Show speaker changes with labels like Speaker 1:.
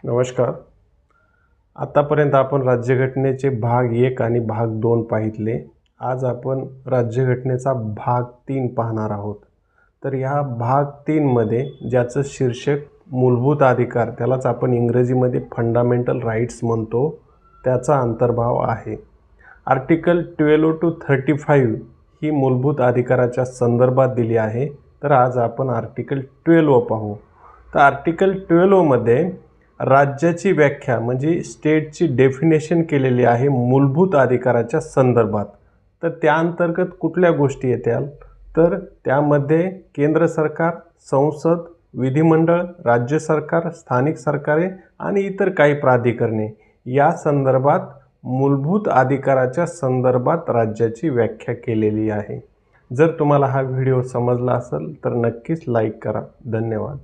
Speaker 1: नमस्कार. आतापर्यंत आपण राज्यघटनेचे भाग 1 आणि भाग 2 पाहितले. आज आपण राज्यघटनेचा भाग 3 पाहणार आहोत. तर ह्या भाग 3 मध्ये ज्याचं शीर्षक मूलभूत अधिकार, त्यालाच आपण इंग्रजीमध्ये फंडामेंटल राईट्स म्हणतो, त्याचा अंतर्भाव आहे. आर्टिकल 12 to 35 ही मूलभूत अधिकाराच्या संदर्भात दिली आहे. तर आज आपण आर्टिकल 12 पाहू. तर आर्टिकल 12 मध्ये राज्याची व्याख्या म्हणजे स्टेटची डेफिनेशन केलेली आहे मूलभूत अधिकाराच्या संदर्भात. तर त्या अंतर्गत कुठल्या गोष्टी येतात, तर त्यामध्ये केंद्र सरकार, संसद, विधिमंडळ, राज्य सरकार, स्थानिक सरकारे आणि इतर काही प्राधिकरणे या संदर्भात मूलभूत अधिकाराच्या संदर्भात राज्याची व्याख्या केलेली आहे. जर तुम्हाला हा व्हिडिओ समजला असेल तर नक्कीच लाईक करा. धन्यवाद.